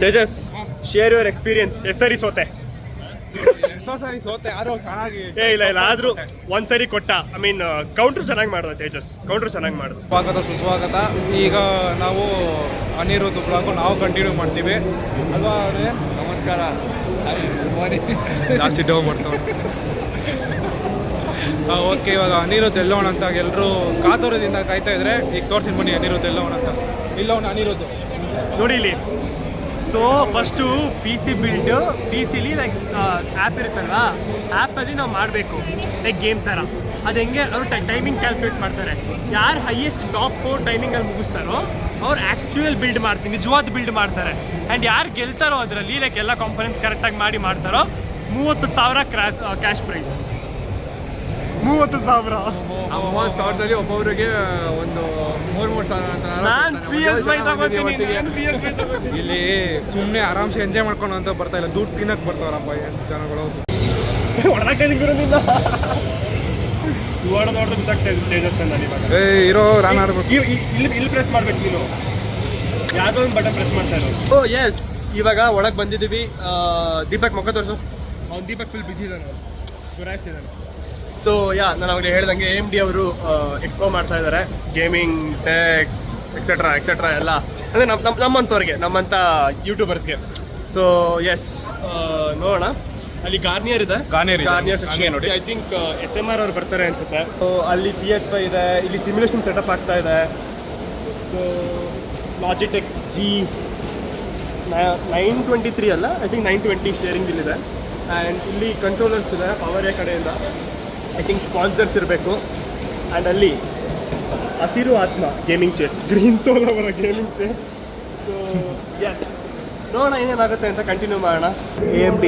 Tejas, share your experience. ಎಷ್ಟು ಸರಿ ಸೋತೆ? ಇಲ್ಲ ಆದ್ರೂ ಒಂದ್ಸರಿ ಕೊಟ್ಟ. ಐ ಮೀನ್ ಕೌಂಟ್ರ್ ಚೆನ್ನಾಗಿ ಮಾಡ್ದ ತೇಜಸ್, ಕೌಂಟ್ರ್ ಚೆನ್ನಾಗಿ ಮಾಡ್ದು. ಸ್ವಾಗತ ಸುಸ್ವಾಗತ. ಈಗ ನಾವು ಅನಿರುದ್ಧ ಬ್ಲಾಗು ನಾವು ಕಂಟಿನ್ಯೂ ಮಾಡ್ತೀವಿ ಅಲ್ವಾ? ನಮಸ್ಕಾರ. ಜಾಸ್ತಿ ಡೌ ಮಾಡ್ತಾವೆ. ಓಕೆ, ಇವಾಗ ಅನಿರುದ್ಧ ಎಲ್ಲೋಣ ಅಂತ ಎಲ್ಲರೂ ಕಾತುರದಿಂದ ಕಾಯ್ತಾ ಇದ್ರೆ ಈಗ ತೋರಿಸ್ತೀನಿ ಬನ್ನಿ ಅನಿರುದ್ಧ ಎಲ್ಲೋಣ ಅಂತ. ಇಲ್ಲವಣ ಅನಿರುದ್ಧ ನೋಡಿ ಇಲ್ಲಿ. So first P C build, ಪಿ ಸಿಲಿ ಲೈಕ್ ಆ್ಯಪ್ ಇರುತ್ತಲ್ವಾ, ಆ್ಯಪಲ್ಲಿ ನಾವು ಮಾಡಬೇಕು ಲೈಕ್ ಗೇಮ್ ಥರ. ಅದು ಹೆಂಗೆ ಅವರು ಟೈಮಿಂಗ್ ಕ್ಯಾಲ್ಕುಲೇಟ್ ಮಾಡ್ತಾರೆ. ಯಾರು ಹೈಯೆಸ್ಟ್ ಟಾಪ್ 4 ಟೈಮಿಂಗಲ್ಲಿ ಮುಗಿಸ್ತಾರೋ ಅವ್ರು ಆ್ಯಕ್ಚುಯಲ್ ಬಿಲ್ಡ್ ಮಾಡ್ತೀನಿ, ನಿಜವಾದ ಬಿಲ್ಡ್ ಮಾಡ್ತಾರೆ. ಆ್ಯಂಡ್ ಯಾರು ಗೆಲ್ತಾರೋ ಅದರಲ್ಲಿ ಲೈಕ್ ಎಲ್ಲ ಕಾಂಪೊನೆಂಟ್ಸ್ ಕರೆಕ್ಟಾಗಿ ಮಾಡ್ತಾರೋ 30,000 ಕ್ಯಾಶ್ ಪ್ರೈಸ್. 30,000. 30,000ದಲ್ಲಿ ಒಬ್ಬೊಬ್ಬರಿಗೆ ಒಂದು 3 ಸಾವಿರ ಅಂತ. ನಾನು PS5 ತಗೋತೀನಿ. ಇಲ್ಲಿ ಸುಮ್ಮನೆ ಆರಾಮ್ಸೆ ಎಂಜಾಯ್ ಮಾಡ್ಕೊಂಡು ಅಂತ ಬರ್ತಾ ಇಲ್ಲ, ದುಡ್ಡು ತಿನ್ನಕ್ಕೆ ಬರ್ತಾರಪ್ಪ ಜನಗಳು. ಹೊರಗಿರೋದಿಲ್ಲ ನೋಡ್ದು ಬಿಸಾಕ್ತಾ ಇದ್ದೀನಿ ತೇಜಸ್ ನಾನು ಇವಾಗ. ಇರೋ ರಾನ್ ಆಡ್ಬೇಕು. ಇಲ್ಲಿ ಪ್ರೆಸ್ ಮಾಡ್ಬೇಕು, ನೀನು ಯಾವುದೋ ಒಂದು ಬಟನ್ ಪ್ರೆಸ್ ಮಾಡ್ತಾ ಇರೋದು. ಓ ಎಸ್, ಇವಾಗ ಒಳಗೆ ಬಂದಿದ್ದೀವಿ. ದೀಪಕ್ ಮುಖ ತೋರಿಸು. ಅವ್ನು ದೀಪಕ್ ಫುಲ್ ಬಿಸಿ ಇದ್ದಾನೆ, ಗುರಾಯಿಸ್ತಿದ್ದಾನೆ. ಸೊ ನಾನು ಅವಾಗಲೇ ಹೇಳ್ದಂಗೆ AMD ಅವರು ಎಕ್ಸ್ಪ್ಲೋ ಮಾಡ್ತಾ ಇದ್ದಾರೆ, ಗೇಮಿಂಗ್, ಟೆಕ್ ಎಕ್ಸೆಟ್ರಾ ಎಲ್ಲ. ಅಂದರೆ ನಮ್ಮಂಥವ್ರಿಗೆ, ನಮ್ಮಂಥ ಯೂಟ್ಯೂಬರ್ಸ್ಗೆ. ಸೊ ಎಸ್, ನೋಡೋಣ. ಅಲ್ಲಿ ಗಾರ್ನಿಯರ್ ಇದೆ, ಗಾರ್ನಿಯರ್ ಸೆಕ್ಷನ್ ನೋಡಿ. ಐ ಥಿಂಕ್ SMR ಅವ್ರು ಬರ್ತಾರೆ ಅನ್ಸುತ್ತೆ. ಸೊ ಅಲ್ಲಿ PS5 ಇದೆ, ಇಲ್ಲಿ ಸಿಮ್ಯುಲೇಷನ್ ಸೆಟಪ್ ಆಗ್ತಾ ಇದೆ. ಸೊ ಲಾಜಿಟೆಕ್ G923 ಅಲ್ಲ, ಐ ಥಿಂಕ್ 920 ಸ್ಟೇರಿಂಗ್ ಬಿಲ್ ಇದೆ. ಆ್ಯಂಡ್ ಇಲ್ಲಿ ಕಂಟ್ರೋಲರ್ಸ್ ಇದೆ ಪವರ್ ಕಡೆಯಿಂದ. ಐ ಥಿಂಕ್ ಸ್ಪಾನ್ಸರ್ಸ್ ಇರಬೇಕು. ಆ್ಯಂಡ್ ಅಲ್ಲಿ ಹಸಿರು ಆತ್ಮ ಗೇಮಿಂಗ್ ಚೇರ್ಸ್, ಗ್ರೀನ್ ಸೋಲ್ ಅವರ ಗೇಮಿಂಗ್ ಚೇರ್ಸ್. ಸೊ ಎಸ್, ನೋಡೋಣ ಏನೇನಾಗುತ್ತೆ ಅಂತ. ಕಂಟಿನ್ಯೂ ಮಾಡೋಣ. AMD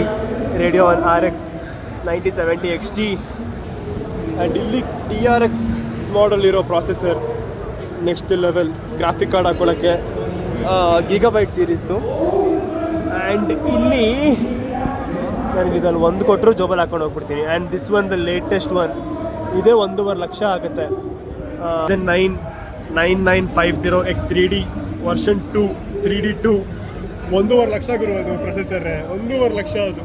Radeon RX 9070 XT and ಇಲ್ಲಿ TRX ಮಾಡಲ್ ಇರೋ processor, next level graphic card ಹಾಕ್ಕೊಳ್ಳೋಕ್ಕೆ, ಗೀಗಾಬೈಟ್ ಸೀರೀಸ್ದು. ಆ್ಯಂಡ್ ಇಲ್ಲಿ ನನಗೆ ಇದನ್ನು ಒಂದು ಕೊಟ್ಟರು ಜೋಬಲ್ಲಿ ಹಾಕೊಂಡು ಹೋಗ್ಬಿಡ್ತೀನಿ. And this one the latest one, ಇದೇ 1.5 ಲಕ್ಷ ಆಗುತ್ತೆ. 9950 X 3D version 2 3D2 1.5 lakh ಗುರು. ಅದು ಪ್ರೊಸೆಸರ್ 1.5 ಲಕ್ಷ. ಅದು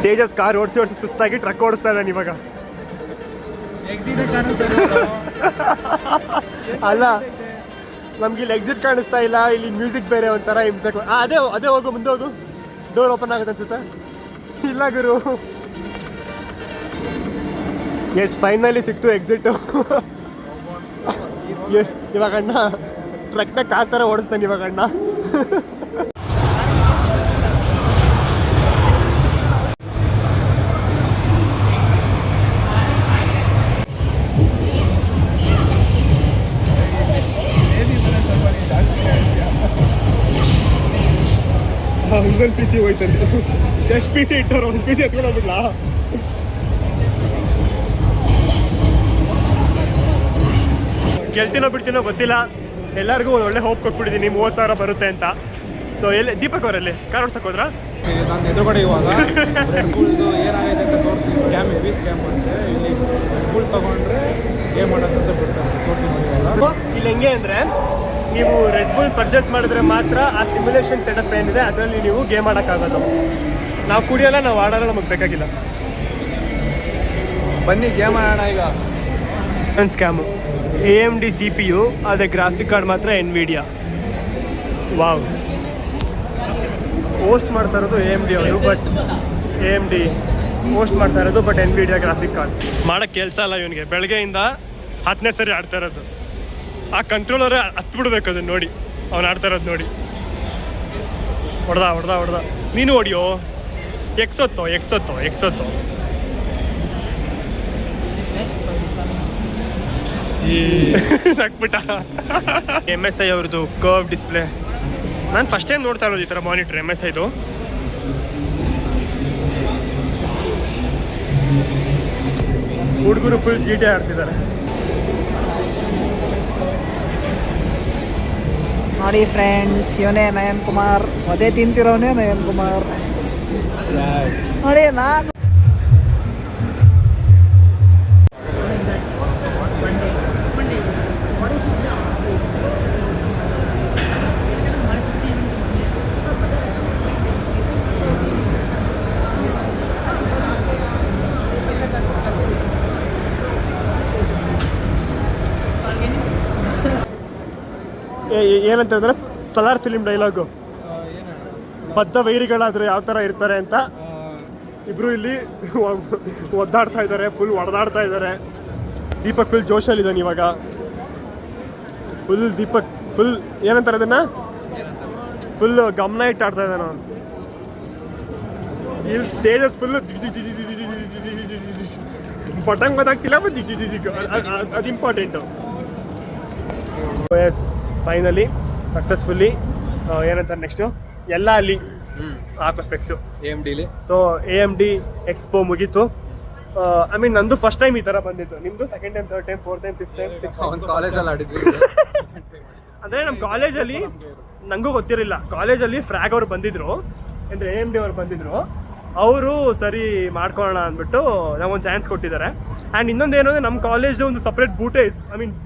ತೇಜಸ್ ಕಾರ್ ಓಡಿಸಿ ಸುಸ್ತಾಗಿ ಟ್ರಕ್ ಓಡಿಸ್ತಾ ಇದ್ದಾನೆ ಇವಾಗ. ಅಲ್ಲ, ನಮ್ಗೆ ಇಲ್ಲಿ ಎಕ್ಸಿಟ್ ಕಾಣಿಸ್ತಾ ಇಲ್ಲ, ಇಲ್ಲಿ ಮ್ಯೂಸಿಕ್ ಬೇರೆ ಒಂಥರ ಹಿಂಸಕ್ಕೆ. ಅದೇ ಹೋಗು, ಮುಂದೆ ಹೋಗು. ಡೋರ್ ಓಪನ್ ಆಗುತ್ತೆ ಅನ್ಸುತ್ತೆ. ಇಲ್ಲ ಗುರು. ಎಸ್, ಫೈನಲಿ ಸಿಕ್ತು ಎಕ್ಸಿಟ್. ಇವಾಗ ಅಣ್ಣ ಟ್ರಕ್ನ ಕಾರ್ ಥರ ಓಡಿಸ್ತಾನೆ ಇವಾಗ ಅಣ್ಣ. ಒಂದೊಂದು PC ಹೋಯ್ತಾನೆ. ಎಷ್ಟು PC ಇಟ್ಟವ್ರು, ಒಂದು PC ಎತ್ಕೊಂಡು ಹೋಗ್ಬಿಡ್ಲಾ? ಗೆಲ್ತೀನೋ ಬಿಡ್ತೀನೋ ಗೊತ್ತಿಲ್ಲ. ಎಲ್ಲರಿಗೂ ಒಂದು ಒಳ್ಳೆ ಹೋಪ್ ಕೊಟ್ಬಿಟ್ಟಿದ್ದೀನಿ 30,000 ಬರುತ್ತೆ ಅಂತ. ಸೊ ಎಲ್ಲಿ ದೀಪಕ್ ಅವರಲ್ಲಿ ಕಾರ್ ಓಡ್ಸಕ್ಕೆ ಹೋದ್ರಾ? ನಾನು ಎದುರುಗಡೆ ಇವಾಗ ಏನಾಗಿದೆ ಅಂತ ತೋರಿಸ್ತೀನಿ. ಹೆವಿ ಸ್ಕ್ಯಾಮ್ ಅಂತೆ. ಇಲ್ಲಿ ಫುಲ್ ತೊಗೊಂಡ್ರೆ ಗೇಮ್ ಮಾಡೋದಂತ ಬಿಡ್ತಾರೆ, ತೋರಿಸ್ತೀನಿ. ಇಲ್ಲಿ ಹೆಂಗೆ ಅಂದರೆ, ನೀವು ರೆಡ್ ಬುಲ್ ಪರ್ಚೇಸ್ ಮಾಡಿದ್ರೆ ಮಾತ್ರ ಆ ಸಿಮ್ಯುಲೇಷನ್ ಸೆಟಪ್ ಏನಿದೆ ಅದರಲ್ಲಿ ನೀವು ಗೇಮ್ ಆಡೋಕ್ಕಾಗೋದು. ನಾವು ಕುಡಿಯೋಲ್ಲ, ನಾವು ಆಡೋಲ್ಲ, ನಮಗೆ ಬೇಕಾಗಿಲ್ಲ. ಬನ್ನಿ ಗೇಮ್ ಆಡೋಣ ಈಗ. ಒಂದು ಸ್ಕ್ಯಾಮು. AMD CPU, ಅದೇ ಗ್ರಾಫಿಕ್ ಕಾರ್ಡ್ ಮಾತ್ರ NVIDIA. ವಾವ್, ಹೋಸ್ಟ್ ಮಾಡ್ತಾ ಇರೋದು AMD ಅವರು, ಬಟ್ AMD ಹೋಸ್ಟ್ ಮಾಡ್ತಾ ಇರೋದು, ಬಟ್ NVIDIA ಗ್ರಾಫಿಕ್ ಕಾರ್ಡ್. ಮಾಡೋಕ್ಕೆ ಕೆಲಸ ಅಲ್ಲ ಇವನಿಗೆ. ಬೆಳಗ್ಗೆಯಿಂದ 10ನೇ ಸರಿ ಆಡ್ತಾ ಇರೋದು. ಆ ಕಂಟ್ರೋಲರೇ ಹತ್ಬಿಡ್ಬೇಕು ಅದನ್ನು ನೋಡಿ, ಅವ್ನು ಆಡ್ತಾ ಇರೋದು ನೋಡಿ. ಹೊಡೆದ ನೀನು ಹೊಡಿಯೋ. ಎಕ್ಸೊತ್ತೋ ನಕ್ಬಿಟ್ಟ. MSI ಅವ್ರದ್ದು ಕರ್ವ್ ಡಿಸ್ಪ್ಲೇ. ನಾನು ಫಸ್ಟ್ ಟೈಮ್ ನೋಡ್ತಾ ಇರೋದು ಈ ಥರ ಮಾನಿಟ್ರ್ MSIದು. ಹುಡುಗರು ಫುಲ್ GTA ಆಡ್ತಿದ್ದಾರೆ. ನೋಡಿ ಫ್ರೆಂಡ್ಸ್, ಇವನೇ ನಯನ್ ಕುಮಾರ್, ಅದೇ ತಿಂತಿರೋನೇ ನಯನ್ ಕುಮಾರ್. ನೋಡಿ ನಾನು ಏನಂತಂದ್ರೆ ಸಲಾರ್ ಫಿಲಿಮ್ ಡೈಲಾಗು, ಬದ್ಧ ವೈರಿಗಳಾದ್ರೆ ಯಾವ ಥರ ಇರ್ತಾರೆ ಅಂತ ಇಬ್ರು ಇಲ್ಲಿ ಒದ್ದಾಡ್ತಾ ಇದ್ದಾರೆ, ಫುಲ್ ಹೊಡೆದಾಡ್ತಾ ಇದ್ದಾರೆ. ದೀಪಕ್ ಫುಲ್ ಜೋಶಲ್ಲಿದ್ದಾನೆ ಇವಾಗ, ಫುಲ್ ದೀಪಕ್ ಫುಲ್ ಏನಂತಾರೆ ಅದನ್ನ ಫುಲ್ ಗಮನ ಇಟ್ಟು ಆಡ್ತಾ ಇದ್ದಾನೆ ಅವನು. ಇಲ್ಲಿ ತೇಜಸ್ ಫುಲ್ ಪಟಂಗ್ ಗೊತ್ತಾಗ್ತಿಲ್ಲ, ಜಿಗ್ ಜಿಗ್ ಜಿಗ್ ಅದು ಇಂಪಾರ್ಟೆಂಟು. ಎಸ್, ಫೈನಲಿ ಸಕ್ಸಸ್ಫುಲ್ಲಿ ಏನಂತಾರೆ ನೆಕ್ಸ್ಟು ಎಲ್ಲ ಅಲ್ಲಿ ಹಾಕೋ specs AMD so AMD expo ಮುಗೀತು. ಐ ಮೀನ್ ನಂದು ಫಸ್ಟ್ ಟೈಮ್ ಈ ಥರ ಬಂದಿತ್ತು, ನಿಮ್ಮದು second time, third time, fourth time, fifth time, six time. ಕಾಲೇಜಲ್ಲಿ ಆಡಿದ್ವಿ. ಅಂದರೆ ನಮ್ಮ ಕಾಲೇಜಲ್ಲಿ ನನಗೂ ಗೊತ್ತಿರಲಿಲ್ಲ, ಕಾಲೇಜಲ್ಲಿ ಫ್ರ್ಯಾಗ್ ಅವ್ರು ಬಂದಿದ್ರು, ಅಂದರೆ AMD ಅವ್ರು ಬಂದಿದ್ರು. ಅವರು ಸರಿ ಮಾಡ್ಕೊಳ್ಳೋಣ ಅಂದ್ಬಿಟ್ಟು ನಮಗೊಂದು ಚಾನ್ಸ್ ಕೊಟ್ಟಿದ್ದಾರೆ. ಆ್ಯಂಡ್ ಇನ್ನೊಂದು ಏನು ಅಂದರೆ ನಮ್ಮ ಕಾಲೇಜ್ದು ಒಂದು ಸಪ್ರೇಟ್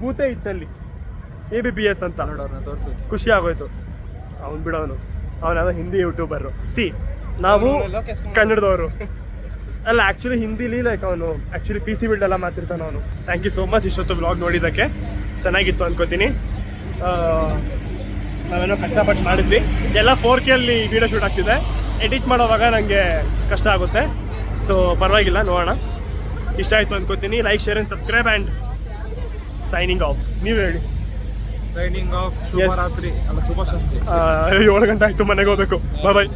ಬೂತೇ ಇತ್ತಲ್ಲಿ, ABBS ಅಂತ. ತೋರಿಸು. ಖುಷಿ ಆಗೋಯ್ತು. ಅವ್ನು ಬಿಡೋನು, ಅವನಾದ ಹಿಂದಿ ಯೂಟ್ಯೂಬರು. ನಾವು ಕನ್ನಡದವರು ಅಲ್ಲ, ಆ್ಯಕ್ಚುಲಿ ಹಿಂದಿಲಿ ಲೈಕ್ ಅವನು ಆ್ಯಕ್ಚುಲಿ PC ಬಿಲ್ಡ್ ಎಲ್ಲ ಮಾತಿರ್ತಾನೆ ಅವನು. ಥ್ಯಾಂಕ್ ಯು ಸೋ ಮಚ್ ಇಷ್ಟೊತ್ತು ವ್ಲಾಗ್ ನೋಡಿದ್ದಕ್ಕೆ, ಚೆನ್ನಾಗಿತ್ತು ಅನ್ಕೋತೀನಿ. ನಾವೇನೋ ಕಷ್ಟಪಟ್ಟು ಮಾಡಿದ್ವಿ, ಎಲ್ಲ 4K ಅಲ್ಲಿ ವೀಡಿಯೋ ಶೂಟ್ ಆಗ್ತಿದೆ. ಎಡಿಟ್ ಮಾಡೋವಾಗ ನನಗೆ ಕಷ್ಟ ಆಗುತ್ತೆ, ಸೊ ಪರವಾಗಿಲ್ಲ, ನೋಡೋಣ. ಇಷ್ಟ ಆಯಿತು ಅನ್ಕೋತೀನಿ. Like, share and subscribe and signing off. ನೀವು ಹೇಳಿ. Signing off. ಶುಭರಾತ್ರಿ ಅಲ್ಲ, ಶುಭ ಸಂಜೆ. 7 ಗಂಟೆ ಆಯಿತು, ಮನೆಗೆ ಹೋಗ್ಬೇಕು. ಬಾಯ್.